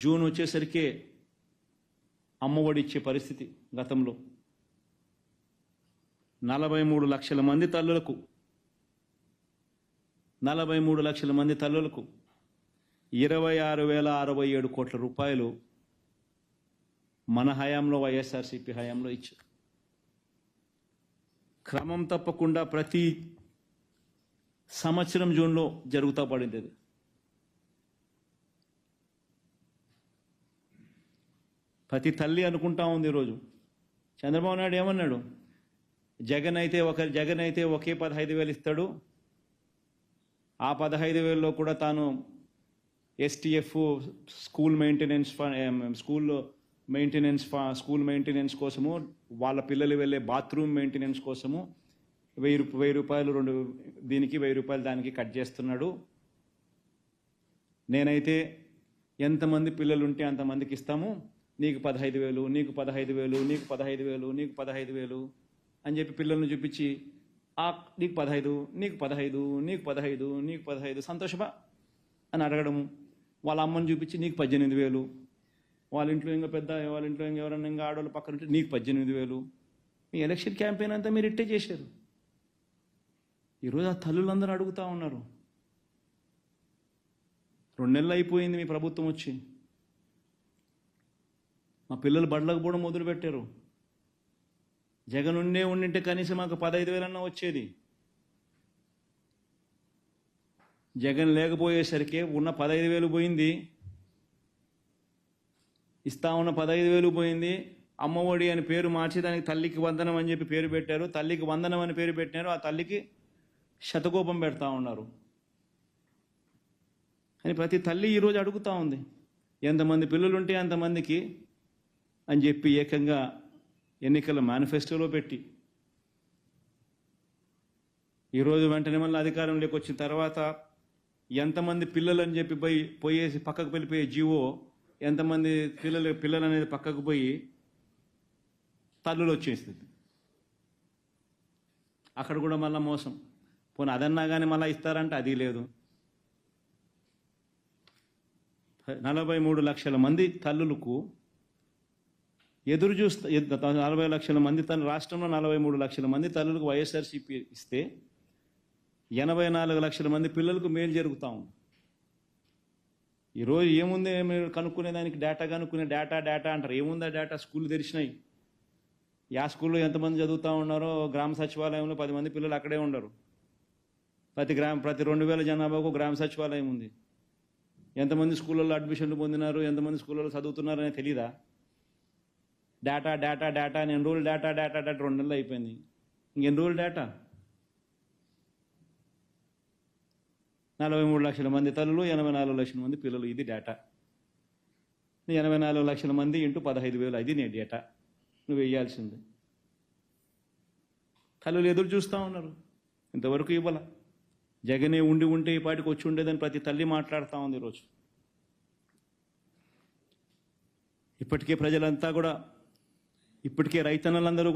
June వచ్చేసరికి అమ్మఒడి ఇచ్చే పరిస్థితి. గతంలో 43 లక్షల మంది తల్లులకు 26,067 కోట్ల రూపాయలు మన హయాంలో వైఎస్ఆర్సీపీ హయాంలో ఇచ్చారు. క్రమం తప్పకుండా ప్రతి సంవత్సరం జూన్లో జరుగుతూ పడింది అది. ప్రతి తల్లి అనుకుంటా ఉంది ఈరోజు. చంద్రబాబు నాయుడు ఏమన్నాడు? జగన్ అయితే ఒకే 15,000 ఇస్తాడు. ఆ 15,000లో కూడా తాను ఎస్టీఎఫ్ స్కూల్ మెయింటెనెన్స్ కోసము, వాళ్ళ పిల్లలు వెళ్ళే బాత్రూమ్ మెయింటెనెన్స్ కోసము 1,000 రూపాయలు దీనికి 1,000 రూపాయలు దానికి కట్ చేస్తున్నాడు. నేనైతే ఎంతమంది పిల్లలు ఉంటే అంతమందికి ఇస్తాము, నీకు 15,000, నీకు 15,000, నీకు 15,000, నీకు 15,000 అని చెప్పి పిల్లల్ని చూపించి నీకు 15, నీకు 15, నీకు 15, నీకు 15 సంతోషమా అని అడగడము. వాళ్ళ అమ్మని చూపించి నీకు 18,000, వాళ్ళ ఇంట్లో ఎవరన్నా ఇంకా ఆడవాళ్ళు పక్కన ఉంటే నీకు 18,000. మీ ఎలక్షన్ క్యాంపెయిన్ అంతా మీరు ఇట్టే చేశారు. ఈరోజు ఆ తల్లులందరూ అడుగుతూ ఉన్నారు. 2 నెలలు అయిపోయింది మీ ప్రభుత్వం వచ్చి. మా పిల్లలు బడులకు కూడా మొదలుపెట్టారు. జగన్ ఉండింటే కనీసం మాకు 15,000 అన్నా వచ్చేది. జగన్ లేకపోయేసరికి ఉన్న 15,000 పోయింది, ఇస్తా ఉన్న 15,000 పోయింది. అమ్మఒడి అని పేరు మార్చి దానికి తల్లికి వందనం అని చెప్పి పేరు పెట్టారు. తల్లికి వందనం అని పేరు పెట్టినారు. ఆ తల్లికి శతకోపం పెడతా ఉన్నారు. అని ప్రతి తల్లి ఈరోజు అడుగుతూ ఉంది, ఎంతమంది పిల్లలు ఉంటే అంతమందికి అని చెప్పి ఏకంగా ఎన్నికల మేనిఫెస్టోలో పెట్టి ఈరోజు వెంటనే మళ్ళీ అధికారంలోకి వచ్చిన తర్వాత ఎంతమంది పిల్లలు అని చెప్పి పోయేసి పక్కకు వెళ్ళిపోయే జీవో, ఎంతమంది పిల్లలు అనేది పక్కకు పోయి తల్లులు వచ్చేస్తుంది. అక్కడ కూడా మళ్ళీ మోసం. పోనీ అదన్నా కానీ మళ్ళీ ఇస్తారంటే అది లేదు. 43 లక్షల మంది తల్లులకు ఎదురు చూస్తా. 40 లక్షల మంది రాష్ట్రంలో 43 లక్షల మంది తల్లులకు వైఎస్ఆర్సీపీ ఇస్తే 84 లక్షల మంది పిల్లలకు మేలు జరుగుతూ ఉంది. ఈరోజు ఏముంది మీరు కనుక్కునేదానికి డేటా అంటారు. ఏముందా డేటా? స్కూళ్ళు తెరిచినాయి. స్కూల్లో ఎంతమంది చదువుతూ ఉన్నారో గ్రామ సచివాలయంలో 10 మంది పిల్లలు అక్కడే ఉండరు. ప్రతి 2,000 జనాభాకు గ్రామ సచివాలయం ఉంది. ఎంతమంది స్కూళ్ళల్లో అడ్మిషన్లు పొందినారు, ఎంతమంది స్కూళ్ళలో చదువుతున్నారు అనేది తెలీదా? డేటా ఎన్ని రోజులు డేటా 2 నెలలు అయిపోయింది. ఇంకెన్ని రోజులు డేటా? 43 లక్షల మంది తల్లులు, 84 లక్షల మంది పిల్లలు. ఇది డేటా. 84 లక్షల మంది ఇంటూ 15,000, అది నీ డేటా నువ్వు వేయాల్సింది. తల్లులు ఎదురు చూస్తూ ఉన్నారు, ఇంతవరకు ఇవ్వాల. జగనే ఉంటే ఈ పాటికి వచ్చి ఉండేదని ప్రతి తల్లి మాట్లాడుతూ ఉంది ఈరోజు. ఇప్పటికే ప్రజలంతా కూడా, ఇప్పటికే రైతన్నలందరూ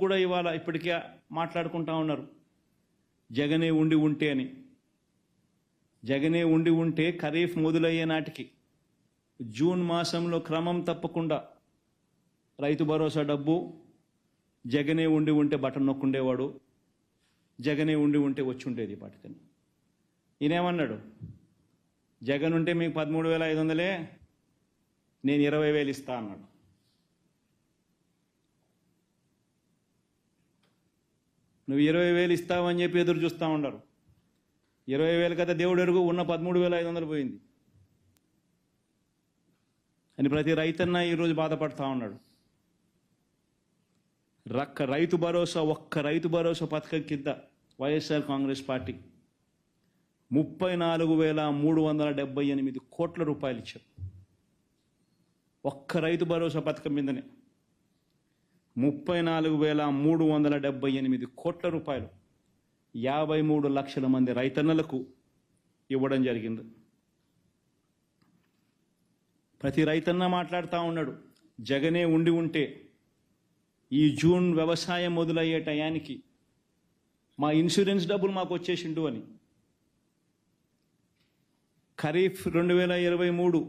కూడా ఇవాళ ఇప్పటికే మాట్లాడుకుంటా ఉన్నారు, జగనే ఉంటే అని. జగనే ఉంటే ఖరీఫ్ మొదలయ్యే నాటికి జూన్ మాసంలో క్రమం తప్పకుండా రైతు భరోసా డబ్బు జగనే ఉంటే బటన్ నొక్కుండేవాడు, జగనే ఉంటే వచ్చి ఉండేది పాటికని. ఈయనేమన్నాడు? జగన్ ఉంటే మీకు 13,500, నేను 20,000 ఇస్తా అన్నాడు. నువ్వు 20,000 ఇస్తావని చెప్పి ఎదురు చూస్తూ ఉండరు. 20,000 కదా దేవుడు ఎరుగు, ఉన్న 13,500 పోయింది అని ప్రతి రైతన్న ఈరోజు బాధపడతా ఉన్నాడు. రైతు భరోసా, ఒక్క రైతు భరోసా పథకం కింద వైఎస్ఆర్ కాంగ్రెస్ పార్టీ 34,378 కోట్ల రూపాయలు ఇచ్చారు. ఒక్క రైతు భరోసా పథకం మీదనే 34,378 కోట్ల రూపాయలు 53 లక్షల మంది రైతన్నలకు ఇవ్వడం జరిగింది. ప్రతి రైతన్న మాట్లాడుతూ ఉన్నాడు, జగనే ఉంటే ఈ జూన్ వ్యవసాయం మొదలయ్యే టయానికి మా ఇన్సూరెన్స్ డబ్బులు మాకు వచ్చేసిండు అని. ఖరీఫ్ 2023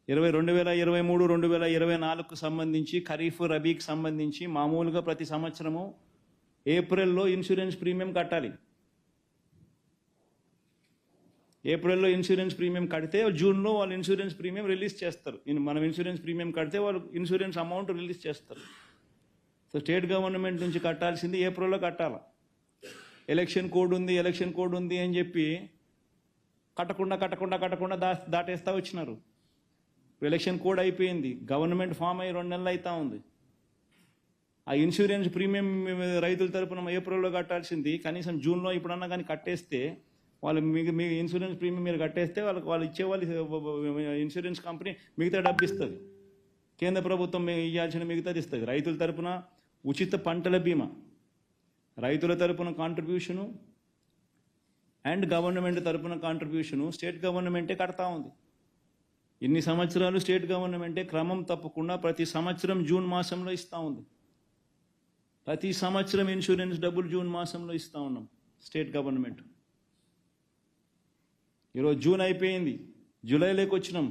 2024కు సంబంధించి ఖరీఫ్ రబీకి సంబంధించి మామూలుగా ప్రతి సంవత్సరము ఏప్రిల్లో ఇన్సూరెన్స్ ప్రీమియం కట్టాలి. ఏప్రిల్లో ఇన్సూరెన్స్ ప్రీమియం కడితే జూన్లో వాళ్ళు ఇన్సూరెన్స్ ప్రీమియం రిలీజ్ చేస్తారు. మనం ఇన్సూరెన్స్ ప్రీమియం కడితే వాళ్ళు ఇన్సూరెన్స్ అమౌంట్ రిలీజ్ చేస్తారు. సో స్టేట్ గవర్నమెంట్ నుంచి కట్టాల్సింది ఏప్రిల్లో కట్టాలి. ఎలక్షన్ కోడ్ ఉంది అని చెప్పి కట్టకుండా దాటేస్తా వచ్చినారు. ఎలక్షన్ కోడ్ అయిపోయింది, గవర్నమెంట్ ఫామ్ అయ్యి 2 నెలలు అవుతా ఉంది. ఆ ఇన్సూరెన్స్ ప్రీమియం రైతుల తరపున ఏప్రిల్లో కట్టాల్సింది కనీసం జూన్లో ఇప్పుడన్నా కానీ కట్టేస్తే వాళ్ళు మీ ఇన్సూరెన్స్ ప్రీమియం మీరు కట్టేస్తే వాళ్ళు ఇచ్చేవాళ్ళు ఇన్సూరెన్స్ కంపెనీ మిగతా డబ్బు ఇస్తుంది. కేంద్ర ప్రభుత్వం ఇవ్వాల్సిన మిగతాది ఇస్తుంది. రైతుల తరపున ఉచిత పంటల బీమా, రైతుల తరపున కాంట్రిబ్యూషను అండ్ గవర్నమెంట్ తరపున కాంట్రిబ్యూషను స్టేట్ గవర్నమెంటే కడతా ఉంది. ఇన్ని సంవత్సరాలు స్టేట్ గవర్నమెంటే క్రమం తప్పకుండా ప్రతి సంవత్సరం జూన్ మాసంలో ఇస్తూ ఉంది. ప్రతి సంవత్సరం ఇన్సూరెన్స్ డబ్బులు జూన్ మాసంలో ఇస్తూ ఉన్నాం స్టేట్ గవర్నమెంట్. ఈరోజు జూన్ అయిపోయింది, జూలైలోకి వచ్చినాం.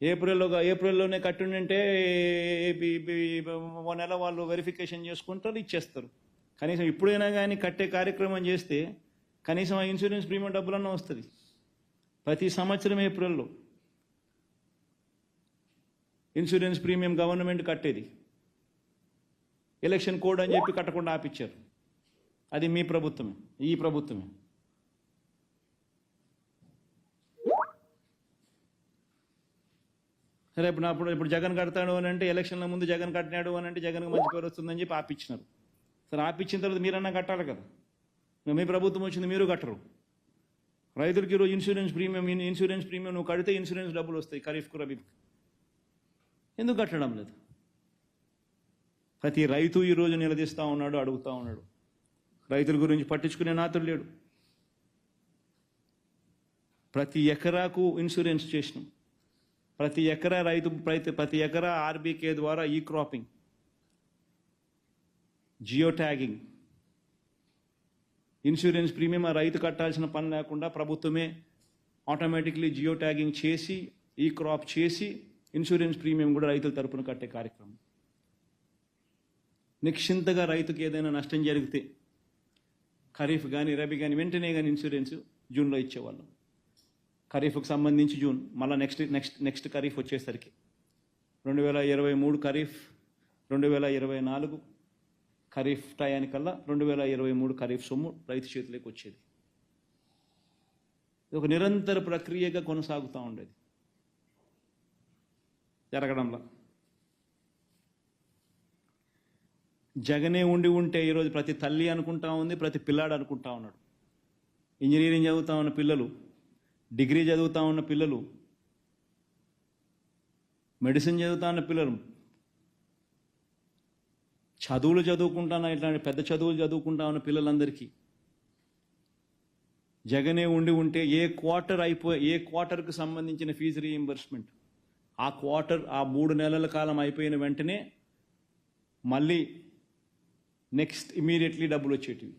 ఏప్రిల్లోనే కట్టుండంటే 1 నెల వాళ్ళు వెరిఫికేషన్ చేసుకుంటారు, ఇచ్చేస్తారు. కనీసం ఇప్పుడైనా కానీ కట్టే కార్యక్రమం చేస్తే కనీసం ఆ ఇన్సూరెన్స్ ప్రీమియం డబ్బులన్నా వస్తుంది. ప్రతి సంవత్సరం ఏప్రిల్లో ఇన్సూరెన్స్ ప్రీమియం గవర్నమెంట్ కట్టేది. ఎలక్షన్ కోడ్ అని చెప్పి కట్టకుండా ఆపిచ్చారు. అది మీ ప్రభుత్వమే, ఈ ప్రభుత్వమే. సరే, ఇప్పుడు జగన్ కడతాడు అని అంటే ఎలక్షన్ల ముందు జగన్ కట్టినాడు అని అంటే జగన్కి మంచి పేరు వస్తుందని చెప్పి ఆపిచ్చినారు. సరే, ఆపిచ్చిన తర్వాత మీరన్నా కట్టాలి కదా. మీ ప్రభుత్వం వచ్చింది, మీరు కట్టరు. రైతులకి ఈరోజు ఇన్సూరెన్స్ ప్రీమియం నువ్వు కడితే ఇన్సూరెన్స్ డబ్బులు వస్తాయి ఖరీఫ్కు రబీకి. ఎందుకు కట్టడం లేదు? ప్రతి రైతు ఈరోజు నిలదీస్తూ ఉన్నాడు, అడుగుతూ ఉన్నాడు. రైతుల గురించి పట్టించుకునే నాతుడు లేడు. ప్రతి ఎకరాకు ఇన్సూరెన్స్ చేసినాం. ప్రతి ఎకరా ఆర్బీకే ద్వారా ఈ cropping, geo tagging, insurance premium ఆ రైతు కట్టాల్సిన పని లేకుండా ప్రభుత్వమే ఆటోమేటిక్లీ జియో ట్యాగింగ్ చేసి ఈ క్రాప్ చేసి ఇన్సూరెన్స్ ప్రీమియం కూడా రైతుల తరపున కట్టే కార్యక్రమం. నిశ్చింతగా రైతుకి ఏదైనా నష్టం జరిగితే ఖరీఫ్ కానీ రబీ కానీ వెంటనే కానీ ఇన్సూరెన్స్ జూన్లో ఇచ్చేవాళ్ళం. ఖరీఫ్కి సంబంధించి జూన్, మళ్ళీ నెక్స్ట్ ఖరీఫ్ వచ్చేసరికి 2023 ఖరీఫ్, 2024 ఖరీఫ్ టయానికల్లా 2023 ఖరీఫ్ సొమ్ము రైతు చేతిలోకి వచ్చేది. ఇది ఒక నిరంతర ప్రక్రియగా కొనసాగుతూ ఉండేది. జరగడంలా జగనే ఉంటే ఈరోజు ప్రతి తల్లి అనుకుంటా ఉంది, ప్రతి పిల్లాడు అనుకుంటా ఉన్నాడు. ఇంజనీరింగ్ చదువుతా ఉన్న పిల్లలు, డిగ్రీ చదువుతా ఉన్న పిల్లలు, మెడిసిన్ చదువుతా ఉన్న పిల్లలు, చదువులు చదువుకుంటున్న ఇట్లాంటి పెద్ద చదువులు చదువుకుంటా ఉన్న పిల్లలందరికీ జగనే ఉంటే ఏ క్వార్టర్కు సంబంధించిన ఫీజు రీయింబర్స్మెంట్ ఆ 3 నెలల కాలం అయిపోయిన వెంటనే మళ్ళీ నెక్స్ట్ ఇమీడియట్లీ డబ్బులు వచ్చేటివి.